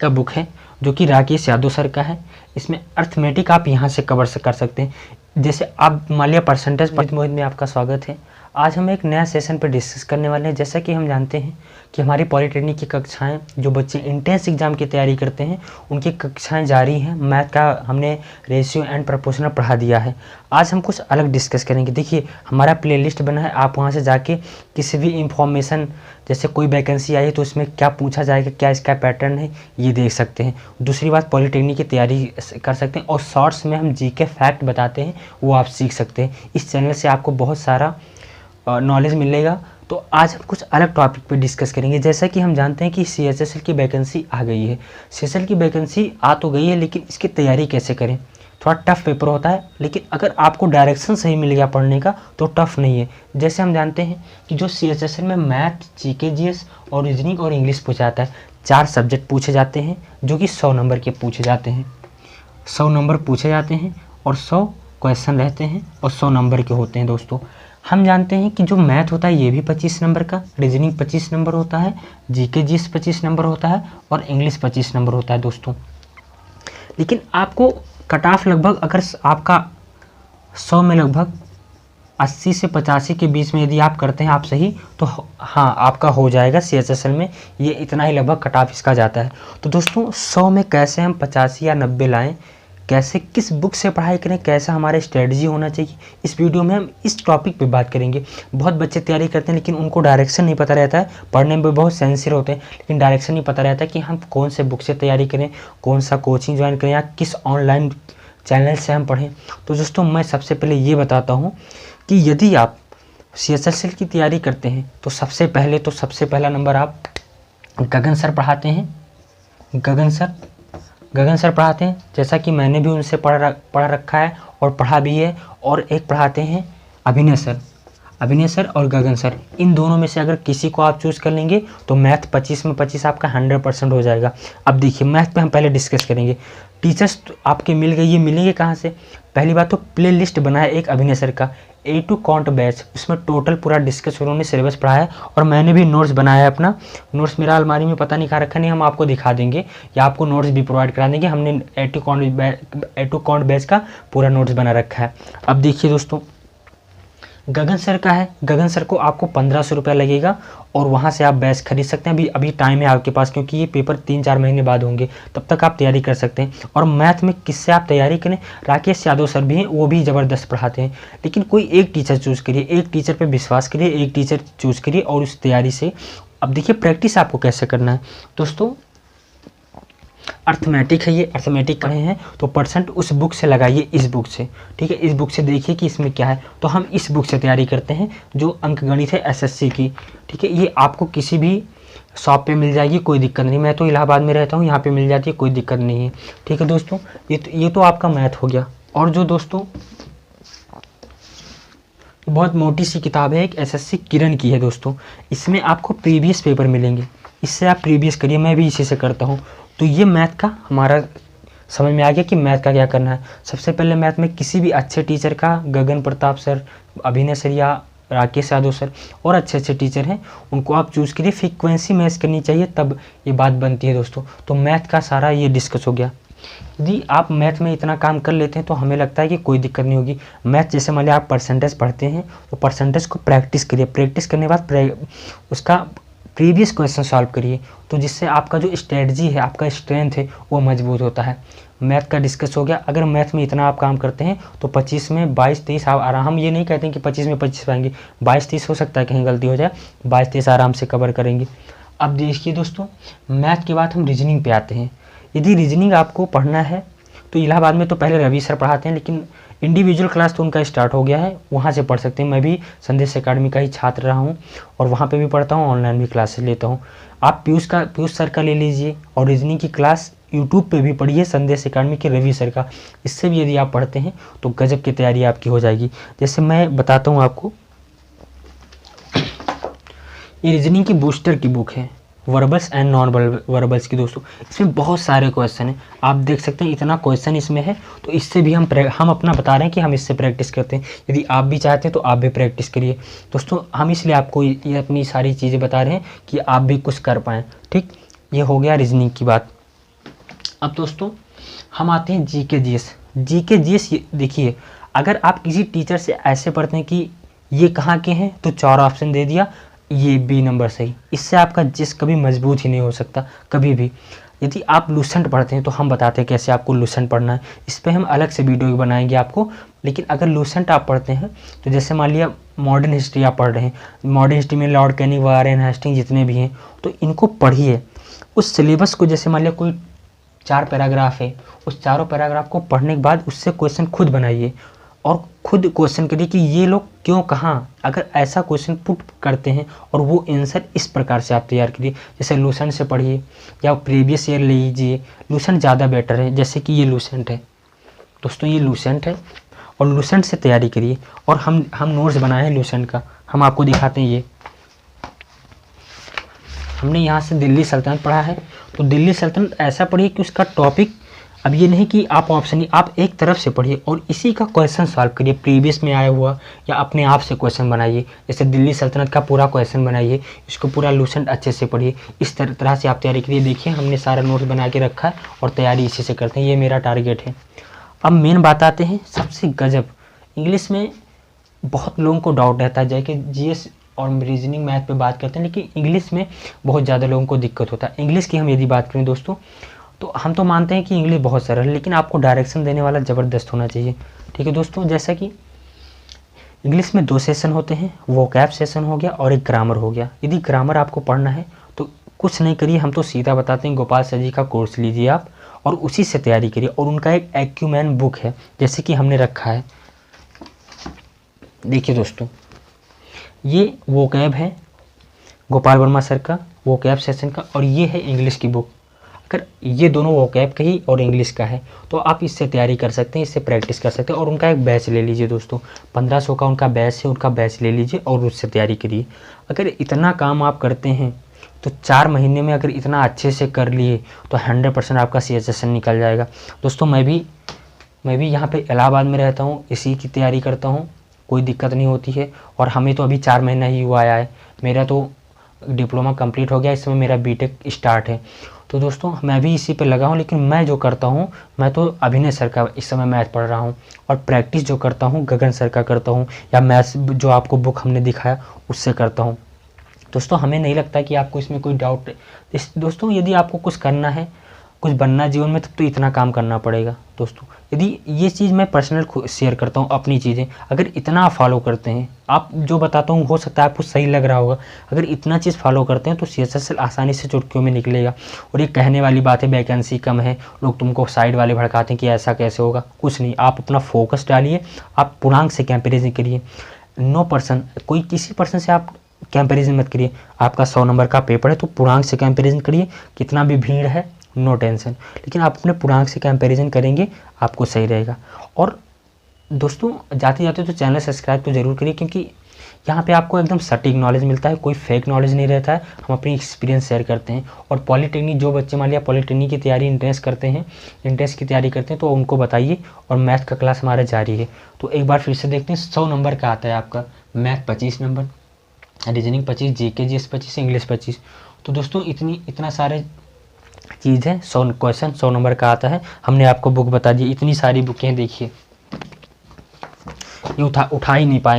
का बुक है जो कि राकेश यादव सर का है। इसमें अर्थमेटिक आप यहाँ से कवर कर सकते हैं। जैसे आप मान लिया परसेंटेज मोहित में आपका स्वागत है। आज हम एक नया सेशन पर डिस्कस करने वाले हैं। जैसा कि हम जानते हैं कि हमारी पॉलिटेक्निक की कक्षाएं, जो बच्चे इंट्रेंस एग्जाम की तैयारी करते हैं उनकी कक्षाएं जारी हैं। मैथ का हमने रेशियो एंड प्रोपोर्शनल पढ़ा दिया है। आज हम कुछ अलग डिस्कस करेंगे। देखिए हमारा प्लेलिस्ट बना है, आप वहां से जाके किसी भी इंफॉर्मेशन, जैसे कोई वैकेंसी आई है तो उसमें क्या पूछा जाएगा, क्या इसका पैटर्न है, ये देख सकते हैं। दूसरी बात, पॉलिटेक्निक की तैयारी कर सकते हैं और शॉर्ट्स में हम जीके फैक्ट बताते हैं, वो आप सीख सकते हैं। इस चैनल से आपको बहुत सारा नॉलेज मिलेगा। तो आज हम कुछ अलग टॉपिक पे डिस्कस करेंगे। जैसा कि हम जानते हैं कि CHSL की वैकेंसी आ गई है। CHSL की वैकेंसी आ तो गई है, लेकिन इसकी तैयारी कैसे करें? थोड़ा टफ पेपर होता है, लेकिन अगर आपको डायरेक्शन सही मिल गया पढ़ने का तो टफ नहीं है। जैसे हम जानते हैं कि जो CHSL में मैथ, GK, GS और रीजनिंग और इंग्लिश पूछा जाता है, 4 सब्जेक्ट पूछे जाते हैं जो कि 100 नंबर के पूछे जाते हैं। 100 नंबर पूछे जाते हैं और 100 क्वेश्चन रहते हैं और 100 नंबर के होते हैं। दोस्तों हम जानते हैं कि जो मैथ होता है ये भी 25 नंबर का, रीजनिंग 25 नंबर होता है, GK GS 25 नंबर होता है और इंग्लिश 25 नंबर होता है दोस्तों। लेकिन आपको कट ऑफ लगभग, अगर आपका 100 में लगभग 80 से 85 के बीच में यदि आप करते हैं आप सही, तो हाँ आपका हो जाएगा CHSL में। ये इतना ही लगभग कट ऑफ इसका जाता है। तो दोस्तों 100 में कैसे हम 85 या 90 लाएं, कैसे किस बुक से पढ़ाई करें, कैसा हमारा स्ट्रेटजी होना चाहिए, इस वीडियो में हम इस टॉपिक पे बात करेंगे। बहुत बच्चे तैयारी करते हैं लेकिन उनको डायरेक्शन नहीं पता रहता है। पढ़ने में बहुत सेंसियर होते हैं लेकिन डायरेक्शन नहीं पता रहता है कि हम कौन से बुक से तैयारी करें, कौन सा कोचिंग ज्वाइन करें या किस ऑनलाइन चैनल से हम पढ़ें। तो दोस्तों मैं सबसे पहले ये बताता हूँ कि यदि आप CHSL की तैयारी करते हैं तो सबसे पहला नंबर आप गगन सर पढ़ाते हैं। गगन सर पढ़ाते हैं, जैसा कि मैंने भी उनसे पढ़ रखा है और पढ़ा भी है। और एक पढ़ाते हैं अभिनय सर और गगन सर। इन दोनों में से अगर किसी को आप चूज़ कर लेंगे तो मैथ 25 में 25 आपका 100% हो जाएगा। अब देखिए मैथ पे हम पहले डिस्कस करेंगे। टीचर्स तो आपके मिल गए, ये मिलेंगे कहाँ से? पहली बात तो प्ले लिस्ट बना है एक अभिनय सर का, A2 कॉन्ट बैच, उसमें टोटल पूरा डिस्कस उन्होंने सिलेबस पढ़ाया है और मैंने भी नोट्स बनाया है। अपना नोट्स मेरा अलमारी में पता नहीं कहाँ रखा, नहीं हम आपको दिखा देंगे या आपको नोट्स भी प्रोवाइड करा देंगे। हमने A2 कॉन्ट बैच का पूरा नोट्स बना रखा है। अब देखिए दोस्तों गगन सर का है। गगन सर को आपको 1500 रुपया लगेगा और वहाँ से आप बैच खरीद सकते हैं। अभी टाइम है आपके पास, क्योंकि ये पेपर 3-4 महीने बाद होंगे, तब तक आप तैयारी कर सकते हैं। और मैथ में किससे आप तैयारी करें? राकेश यादव सर भी हैं, वो भी ज़बरदस्त पढ़ाते हैं। लेकिन कोई एक टीचर चूज़ करिए, एक टीचर पर विश्वास करिए, एक टीचर चूज़ करिए और उस तैयारी से। अब देखिए प्रैक्टिस आपको कैसे करना है दोस्तों। अर्थमेटिक है, ये अर्थमेटिक पढ़े हैं तो परसेंट उस बुक से लगाइए, इस बुक से, ठीक है। इस बुक से देखिए कि इसमें क्या है, तो हम इस बुक से तैयारी करते हैं जो अंकगणित है SSC की, ठीक है। ये आपको किसी भी शॉप पे मिल जाएगी, कोई दिक्कत नहीं। मैं तो इलाहाबाद में रहता हूँ, यहाँ पे मिल जाती है, कोई दिक्कत नहीं है, ठीक है दोस्तों। ये तो आपका मैथ हो गया। और जो दोस्तों बहुत मोटी सी किताब है, एक SSC किरण की है दोस्तों। इसमें आपको प्रीवियस पेपर मिलेंगे, इससे आप प्रीवियस करिए, मैं भी इसी से करता हूँ। तो ये मैथ का हमारा समझ में आ गया कि मैथ का क्या करना है। सबसे पहले मैथ में किसी भी अच्छे टीचर का, गगन प्रताप सर, अभिनय सर या राकेश यादव सर और अच्छे टीचर हैं, उनको आप चूज़ करिए। फ्रीक्वेंसी मैच करनी चाहिए, तब ये बात बनती है दोस्तों। तो मैथ का सारा ये डिस्कस हो गया। यदि आप मैथ में इतना काम कर लेते हैं तो हमें लगता है कि कोई दिक्कत नहीं होगी। मैथ जैसे मान लिया आप परसेंटेज पढ़ते हैं तो परसेंटेज को प्रैक्टिस करिए। प्रैक्टिस करने के बाद उसका प्रीवियस क्वेश्चन सॉल्व करिए, तो जिससे आपका जो स्ट्रेटजी है, आपका स्ट्रेंथ है, वो मजबूत होता है। मैथ का डिस्कस हो गया। अगर मैथ में इतना आप काम करते हैं तो 25 में 22-23 आप आराम, हम ये नहीं कहते हैं कि 25 में 25 पाएंगे, 22-23 हो सकता है कहीं गलती हो जाए, 22-23 आराम से कवर करेंगे। अब देखिए दोस्तों मैथ के बाद हम रीजनिंग पे आते हैं। यदि रीजनिंग आपको पढ़ना है तो इलाहाबाद में तो पहले रवि सर पढ़ाते हैं, लेकिन इंडिविजुअल क्लास तो उनका स्टार्ट हो गया है, वहाँ से पढ़ सकते हैं। मैं भी संदेश अकाडमी का ही छात्र रहा हूँ और वहाँ पे भी पढ़ता हूँ, ऑनलाइन भी क्लासेस लेता हूँ। आप पीयूष सर का ले लीजिए और रीजनिंग की क्लास यूट्यूब पे भी पढ़िए, संदेश अकाडमी के रवि सर का। इससे भी यदि आप पढ़ते हैं तो गजब की तैयारी आपकी हो जाएगी। जैसे मैं बताता हूँ आपको, ये रीजनिंग की बूस्टर की बुक है, वर्बल्स एंड नॉन वर्बल्स की दोस्तों। इसमें बहुत सारे क्वेश्चन हैं, आप देख सकते हैं इतना क्वेश्चन इसमें है। तो इससे भी हम अपना बता रहे हैं कि हम इससे प्रैक्टिस करते हैं। यदि आप भी चाहते हैं तो आप भी प्रैक्टिस करिए दोस्तों। हम इसलिए आपको ये अपनी सारी चीज़ें बता रहे हैं कि आप भी कुछ कर पाएँ, ठीक। ये हो गया रीजनिंग की बात। अब दोस्तों हम आते हैं जीके जीएस देखिए, अगर आप किसी टीचर से ऐसे पढ़ते हैं कि ये कहाँ के हैं तो 4 ऑप्शन दे दिया, ये बी नंबर सही, इससे आपका जीएस कभी मजबूत ही नहीं हो सकता कभी भी। यदि आप लूसेंट पढ़ते हैं तो हम बताते हैं कैसे आपको लूसेंट पढ़ना है, इस पर हम अलग से वीडियो बनाएंगे आपको। लेकिन अगर लूसेंट आप पढ़ते हैं तो जैसे मान लिया मॉडर्न हिस्ट्री आप पढ़ रहे हैं, मॉडर्न हिस्ट्री में लॉर्ड कैनिंग, वारेन हेस्टिंग जितने भी हैं, तो इनको पढ़िए। उस सिलेबस को, जैसे मान लिया कोई 4 पैराग्राफ है, उस चारों पैराग्राफ को पढ़ने के बाद उससे क्वेश्चन खुद बनाइए और खुद क्वेश्चन करिए कि ये लोग क्यों, कहाँ, अगर ऐसा क्वेश्चन पुट करते हैं और वो आंसर इस प्रकार से आप तैयार करिए। जैसे लूसेंट से पढ़िए या प्रीवियस ईयर ले लीजिए, लूसेंट ज़्यादा बेटर है। जैसे कि ये लूसेंट है दोस्तों, ये लूसेंट है और लूसेंट से तैयारी करिए। और हम नोट्स बनाए हैं लूसेंट का, हम आपको दिखाते हैं। ये हमने यहाँ से दिल्ली सल्तनत पढ़ा है, तो दिल्ली सल्तनत ऐसा पढ़िए कि उसका टॉपिक, अब ये नहीं कि आप ऑप्शन ही, आप एक तरफ से पढ़िए और इसी का क्वेश्चन सॉल्व करिए, प्रीवियस में आया हुआ या अपने आप से क्वेश्चन बनाइए। जैसे दिल्ली सल्तनत का पूरा क्वेश्चन बनाइए, इसको पूरा लूसेंट अच्छे से पढ़िए, इस तरह से आप तैयारी करिए। देखिए हमने सारा नोट्स बना के रखा है और तैयारी इसी से करते हैं, ये मेरा टारगेट है। अब मेन बात आते हैं सबसे गजब, इंग्लिश में बहुत लोगों को डाउट रहता है, जैसे जीएस और रीजनिंग मैथ पे बात करते हैं, लेकिन इंग्लिश में बहुत ज़्यादा लोगों को दिक्कत होता है। इंग्लिश की हम यदि बात करें दोस्तों, तो हम तो मानते हैं कि इंग्लिश बहुत सरल है, लेकिन आपको डायरेक्शन देने वाला ज़बरदस्त होना चाहिए। ठीक है दोस्तों, जैसा कि इंग्लिश में 2 सेशन होते हैं, वोकैब सेशन हो गया और एक ग्रामर हो गया। यदि ग्रामर आपको पढ़ना है तो कुछ नहीं करिए, हम तो सीधा बताते हैं, गोपाल सर जी का कोर्स लीजिए आप और उसी से तैयारी करिए। और उनका एक एक्यूमैन बुक है, जैसे कि हमने रखा है, देखिए दोस्तों, ये वोकैब है गोपाल वर्मा सर का, वोकैब सेशन का, और ये है इंग्लिश की बुक। अगर ये दोनों वोकैब का ही और इंग्लिश का है तो आप इससे तैयारी कर सकते हैं, इससे प्रैक्टिस कर सकते हैं। और उनका एक बैच ले लीजिए दोस्तों, 1500 का उनका बैच है, उनका बैच ले लीजिए और उससे तैयारी करिए। अगर इतना काम आप करते हैं तो 4 महीने में अगर इतना अच्छे से कर लिए तो 100% आपका CHSL निकल जाएगा। दोस्तों मैं भी यहाँ पे इलाहाबाद में रहता हूँ, इसी की तैयारी करता हूँ, कोई दिक्कत नहीं होती है। और हमें तो अभी 4 महीना ही हुआ है, मेरा तो डिप्लोमा कंप्लीट हो गया, इसमें मेरा बीटेक स्टार्ट है। तो दोस्तों मैं भी इसी पे लगा हूँ, लेकिन मैं जो करता हूँ, मैं तो अभिनय सर का इस समय मैथ पढ़ रहा हूँ और प्रैक्टिस जो करता हूँ गगन सर का करता हूँ, या मैथ्स जो आपको बुक हमने दिखाया उससे करता हूँ। दोस्तों हमें नहीं लगता कि आपको इसमें कोई डाउट। दोस्तों यदि आपको कुछ करना है, कुछ बनना जीवन में, तब तो इतना काम करना पड़ेगा दोस्तों। यदि ये चीज़ मैं पर्सनल शेयर करता हूँ अपनी चीज़ें, अगर इतना आप फॉलो करते हैं, आप जो बताता हूँ हो सकता है आपको सही लग रहा होगा, अगर इतना चीज़ फॉलो करते हैं तो CHSL आसानी से चुटकियों में निकलेगा। और ये कहने वाली बात है वैकेंसी कम है, लोग तुमको साइड वाले भड़काते हैं कि ऐसा कैसे होगा, कुछ नहीं, आप अपना फोकस डालिए, आप पूर्णांक से कंपेरिजन करिए। नो पर्सन, कोई किसी पर्सन से आप कंपैरिजन मत करिए। आपका 100 नंबर का पेपर है तो पूर्णांक से कंपैरिजन करिए, कितना भी भीड़ है नो टेंशन, लेकिन आप अपने पूर्णांक से कंपैरिजन करेंगे आपको सही रहेगा। और दोस्तों जाते जाते तो चैनल सब्सक्राइब तो ज़रूर करिए, क्योंकि यहाँ पे आपको एकदम सटीक नॉलेज मिलता है, कोई फेक नॉलेज नहीं रहता है, हम अपनी एक्सपीरियंस शेयर करते हैं। और पॉलीटेक्निक जो बच्चे मान लिया पॉलीटेक्निक की तैयारी इंट्रेंस की तैयारी करते हैं तो उनको बताइए, और मैथ का क्लास हमारा जारी है। तो एक बार फिर से देखते हैं, 100 नंबर का आता है आपका math 25 number, reasoning 25, GK GS 25, English 25। तो दोस्तों इतना सारे चीज़ है, 100 क्वेश्चन 100 नंबर का आता है। हमने आपको बुक बता दी, इतनी सारी बुकें देखिए, ये उठा ही नहीं पाए।